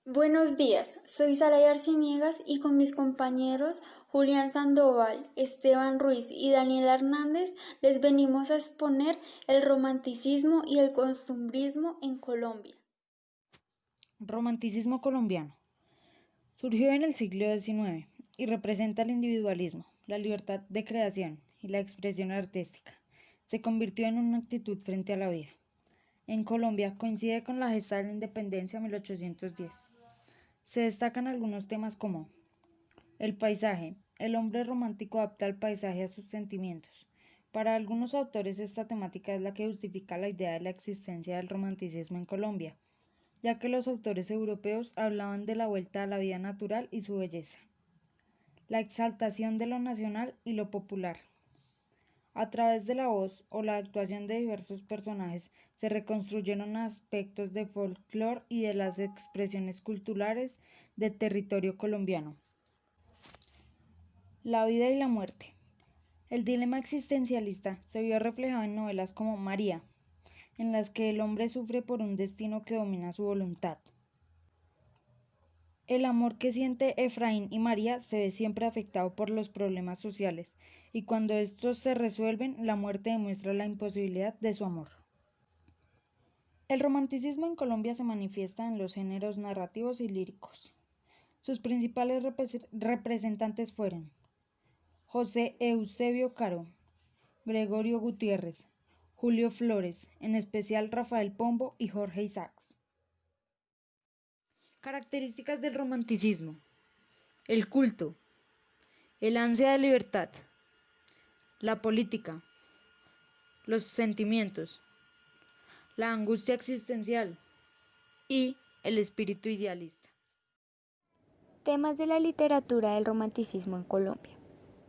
Buenos días, soy Saray Arciniegas y con mis compañeros Julián Sandoval, Esteban Ruiz y Daniel Hernández les venimos a exponer el romanticismo y el costumbrismo en Colombia. Romanticismo colombiano. Surgió en el siglo XIX y representa el individualismo, la libertad de creación y la expresión artística. Se convirtió en una actitud frente a la vida. En Colombia coincide con la gesta de la independencia 1810. Se destacan algunos temas como el paisaje. El hombre romántico adapta el paisaje a sus sentimientos. Para algunos autores esta temática es la que justifica la idea de la existencia del romanticismo en Colombia, ya que los autores europeos hablaban de la vuelta a la vida natural y su belleza. La exaltación de lo nacional y lo popular. A través de la voz o la actuación de diversos personajes se reconstruyeron aspectos de folclore y de las expresiones culturales del territorio colombiano. La vida y la muerte. El dilema existencialista se vio reflejado en novelas como María, en las que el hombre sufre por un destino que domina su voluntad. El amor que siente Efraín y María se ve siempre afectado por los problemas sociales, y cuando estos se resuelven, la muerte demuestra la imposibilidad de su amor. El romanticismo en Colombia se manifiesta en los géneros narrativos y líricos. Sus principales representantes fueron José Eusebio Caro, Gregorio Gutiérrez, Julio Flores, en especial Rafael Pombo y Jorge Isaacs. Características del romanticismo: el culto, el ansia de libertad, la política, los sentimientos, la angustia existencial y el espíritu idealista. Temas de la literatura del romanticismo en Colombia.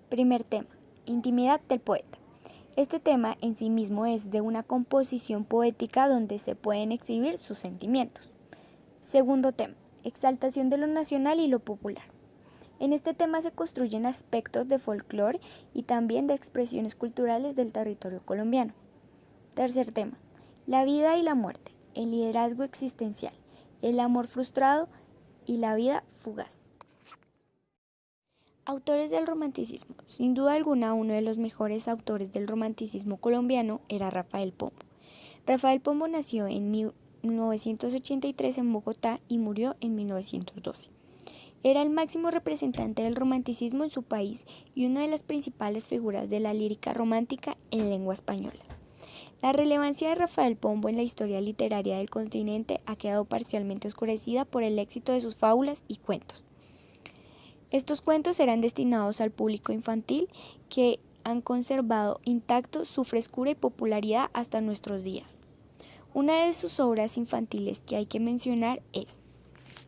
Primer tema, intimidad del poeta. Este tema en sí mismo es de una composición poética donde se pueden exhibir sus sentimientos. Segundo tema, exaltación de lo nacional y lo popular. En este tema se construyen aspectos de folclore y también de expresiones culturales del territorio colombiano. Tercer tema, la vida y la muerte, el liderazgo existencial, el amor frustrado y la vida fugaz. Autores del romanticismo. Sin duda alguna, uno de los mejores autores del romanticismo colombiano era Rafael Pombo. Rafael Pombo nació en 1983 en Bogotá y murió en 1912. Era el máximo representante del romanticismo en su país y una de las principales figuras de la lírica romántica en lengua española. La relevancia de Rafael Pombo en la historia literaria del continente ha quedado parcialmente oscurecida por el éxito de sus fábulas y cuentos. Estos cuentos eran destinados al público infantil que han conservado intacto su frescura y popularidad hasta nuestros días. Una de sus obras infantiles que hay que mencionar es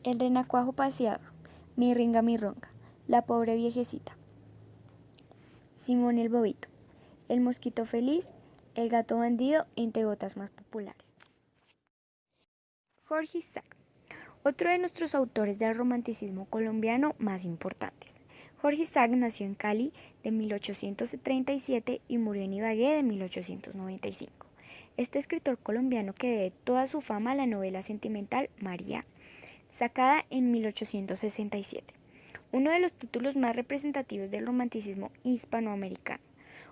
El renacuajo paseador, Mi ringa mi ronga, La pobre viejecita, Simón el bobito, El mosquito feliz, El gato bandido, entre otras más populares. Jorge Isaac, otro de nuestros autores del romanticismo colombiano más importantes. Jorge Isaac nació en Cali de 1837 y murió en Ibagué de 1895. Este escritor colombiano que debe toda su fama a la novela sentimental María, sacada en 1867, uno de los títulos más representativos del romanticismo hispanoamericano.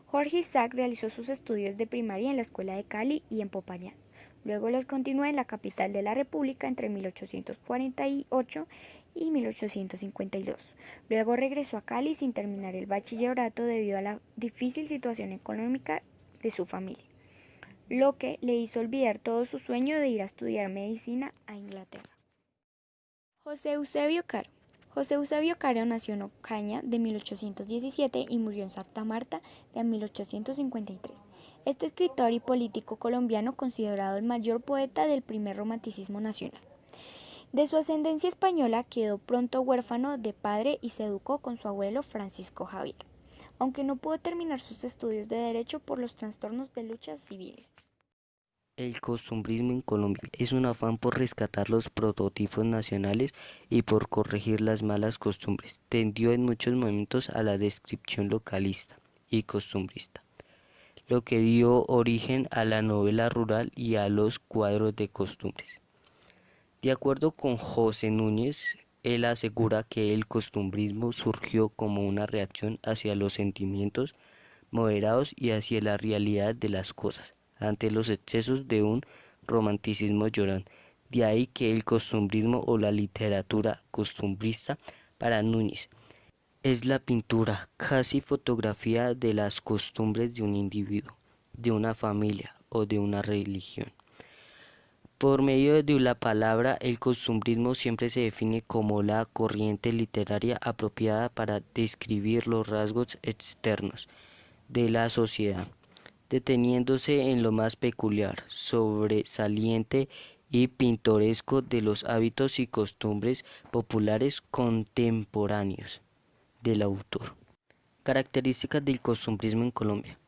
Jorge Isaac realizó sus estudios de primaria en la Escuela de Cali y en Popayán. Luego los continuó en la capital de la República entre 1848 y 1852. Luego regresó a Cali sin terminar el bachillerato debido a la difícil situación económica de su familia, lo que le hizo olvidar todo su sueño de ir a estudiar medicina a Inglaterra. José Eusebio Caro. José Eusebio Caro nació en Ocaña de 1817 y murió en Santa Marta de 1853. Este escritor y político colombiano considerado el mayor poeta del primer romanticismo nacional. De su ascendencia española quedó pronto huérfano de padre y se educó con su abuelo Francisco Javier, aunque no pudo terminar sus estudios de derecho por los trastornos de luchas civiles. El costumbrismo en Colombia es un afán por rescatar los prototipos nacionales y por corregir las malas costumbres. Tendió en muchos momentos a la descripción localista y costumbrista, lo que dio origen a la novela rural y a los cuadros de costumbres. De acuerdo con José Núñez, él asegura que el costumbrismo surgió como una reacción hacia los sentimientos moderados y hacia la realidad de las cosas, ante los excesos de un romanticismo llorón. De ahí que el costumbrismo o la literatura costumbrista para Núñez es la pintura, casi fotografía de las costumbres de un individuo, de una familia o de una religión. Por medio de la palabra, el costumbrismo siempre se define como la corriente literaria apropiada para describir los rasgos externos de la sociedad, deteniéndose en lo más peculiar, sobresaliente y pintoresco de los hábitos y costumbres populares contemporáneos del autor. Características del costumbrismo en Colombia.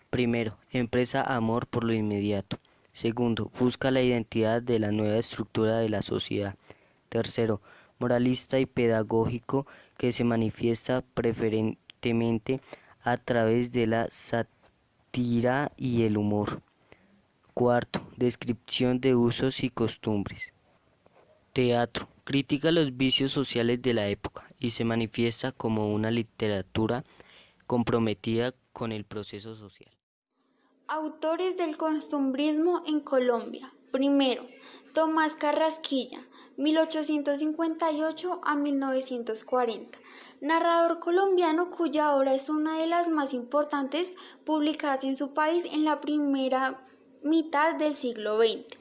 Primero, expresa amor por lo inmediato. Segundo, busca la identidad de la nueva estructura de la sociedad. Tercero, moralista y pedagógico que se manifiesta preferentemente a través de la sátira y el humor. Cuarto, descripción de usos y costumbres. Teatro, critica los vicios sociales de la época y se manifiesta como una literatura comprometida con el proceso social. Autores del costumbrismo en Colombia. Primero, Tomás Carrasquilla, 1858 a 1940. Narrador colombiano cuya obra es una de las más importantes publicadas en su país en la primera mitad del siglo XX.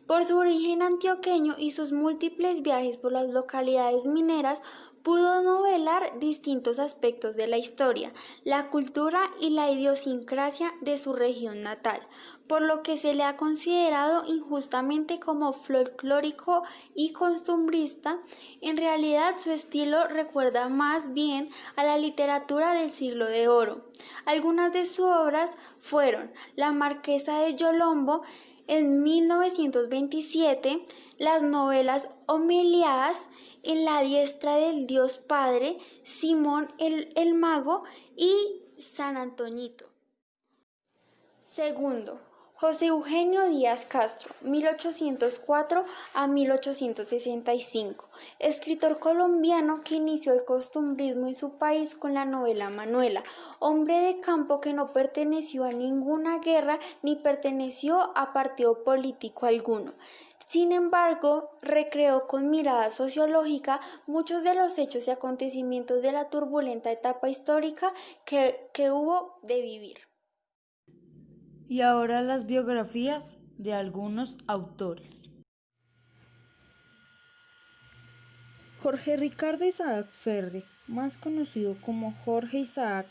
Por su origen antioqueño y sus múltiples viajes por las localidades mineras, pudo novelar distintos aspectos de la historia, la cultura y la idiosincrasia de su región natal, por lo que se le ha considerado injustamente como folclórico y costumbrista. En realidad, su estilo recuerda más bien a la literatura del Siglo de Oro. Algunas de sus obras fueron La Marquesa de Yolombo en 1927, las novelas Homiliadas, En la diestra del Dios Padre, Simón el Mago y San Antoñito. Segundo, José Eugenio Díaz Castro, 1804 a 1865, escritor colombiano que inició el costumbrismo en su país con la novela Manuela, hombre de campo que no perteneció a ninguna guerra ni perteneció a partido político alguno. Sin embargo, recreó con mirada sociológica muchos de los hechos y acontecimientos de la turbulenta etapa histórica que hubo de vivir. Y ahora las biografías de algunos autores. Jorge Ricardo Isaac Ferri, más conocido como Jorge Isaac,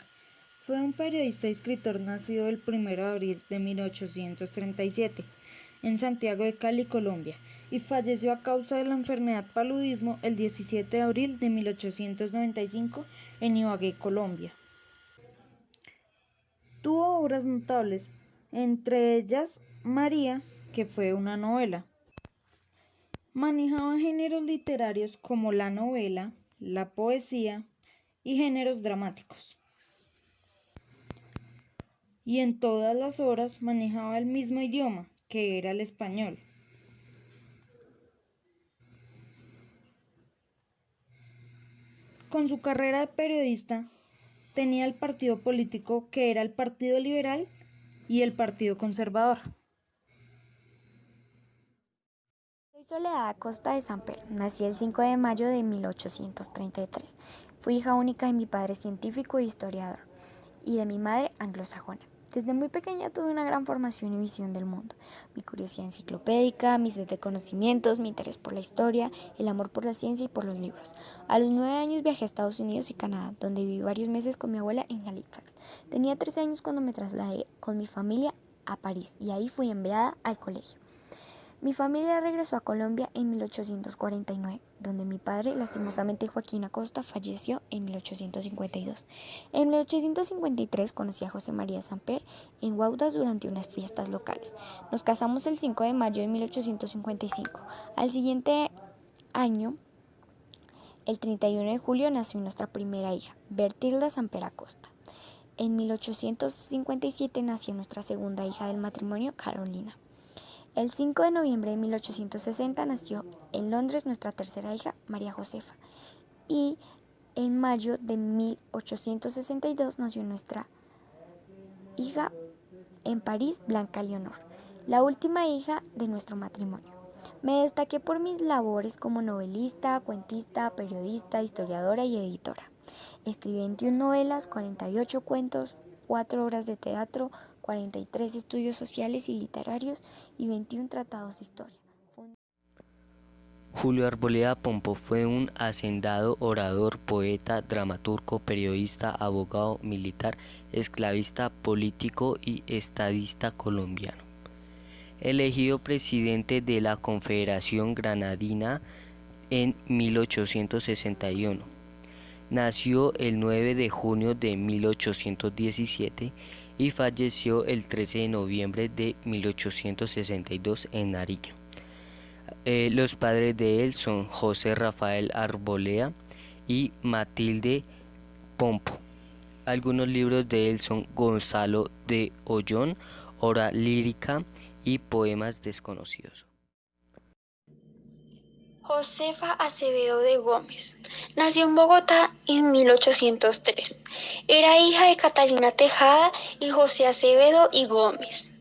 fue un periodista y escritor nacido el 1 de abril de 1837 en Santiago de Cali, Colombia, y falleció a causa de la enfermedad paludismo el 17 de abril de 1895 en Ibagué, Colombia. Tuvo obras notables, entre ellas María, que fue una novela. Manejaba géneros literarios como la novela, la poesía y géneros dramáticos. Y en todas las obras manejaba el mismo idioma, que era el español. Con su carrera de periodista, tenía el partido político que era el Partido Liberal y el Partido Conservador. Soy Soledad Acosta de Samper. Nací el 5 de mayo de 1833. Fui hija única de mi padre científico e historiador y de mi madre anglosajona. Desde muy pequeña tuve una gran formación y visión del mundo. Mi curiosidad enciclopédica, mi sed de conocimientos, mi interés por la historia, el amor por la ciencia y por los libros. A los 9 años viajé a Estados Unidos y Canadá, donde viví varios meses con mi abuela en Halifax. Tenía 13 años cuando me trasladé con mi familia a París y ahí fui enviada al colegio. Mi familia regresó a Colombia en 1849, donde mi padre, lastimosamente Joaquín Acosta, falleció en 1852. En 1853 conocí a José María Samper en Guaudas durante unas fiestas locales. Nos casamos el 5 de mayo de 1855. Al siguiente año, el 31 de julio, nació nuestra primera hija, Bertilda Samper Acosta. En 1857 nació nuestra segunda hija del matrimonio, Carolina. El 5 de noviembre de 1860 nació en Londres nuestra tercera hija, María Josefa, y en mayo de 1862 nació nuestra hija en París, Blanca Leonor, la última hija de nuestro matrimonio. Me destaqué por mis labores como novelista, cuentista, periodista, historiadora y editora. Escribí 21 novelas, 48 cuentos, 4 obras de teatro, 43 estudios sociales y literarios y 21 tratados de historia. Julio Arboleda Pompo fue un hacendado, orador, poeta, dramaturgo, periodista, abogado, militar, esclavista, político y estadista colombiano. Elegido presidente de la Confederación Granadina en 1861. Nació el 9 de junio de 1817 y falleció el 13 de noviembre de 1862 en Nariño. Los padres de él son José Rafael Arboleda y Matilde Pompo. Algunos libros de él son Gonzalo de Ollón, Obra lírica y Poemas desconocidos. Josefa Acevedo de Gómez nació en Bogotá en 1803. Era hija de Catalina Tejada y José Acevedo y Gómez.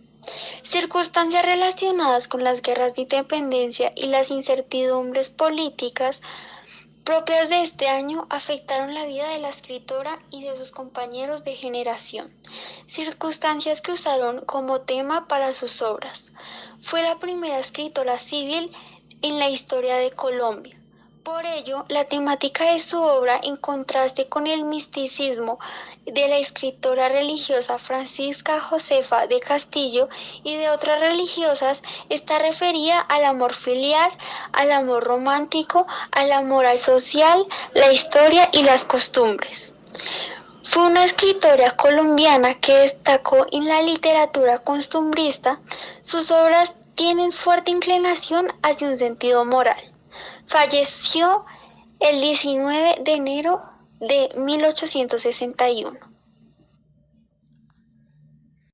Circunstancias relacionadas con las guerras de independencia y las incertidumbres políticas propias de este año afectaron la vida de la escritora y de sus compañeros de generación, circunstancias que usaron como tema para sus obras. Fue la primera escritora civil en la historia de Colombia. Por ello, la temática de su obra, en contraste con el misticismo de la escritora religiosa Francisca Josefa de Castillo y de otras religiosas, está referida al amor filial, al amor romántico, a la moral social, la historia y las costumbres. Fue una escritora colombiana que destacó en la literatura costumbrista. Sus obras tienen fuerte inclinación hacia un sentido moral. Falleció el 19 de enero de 1861.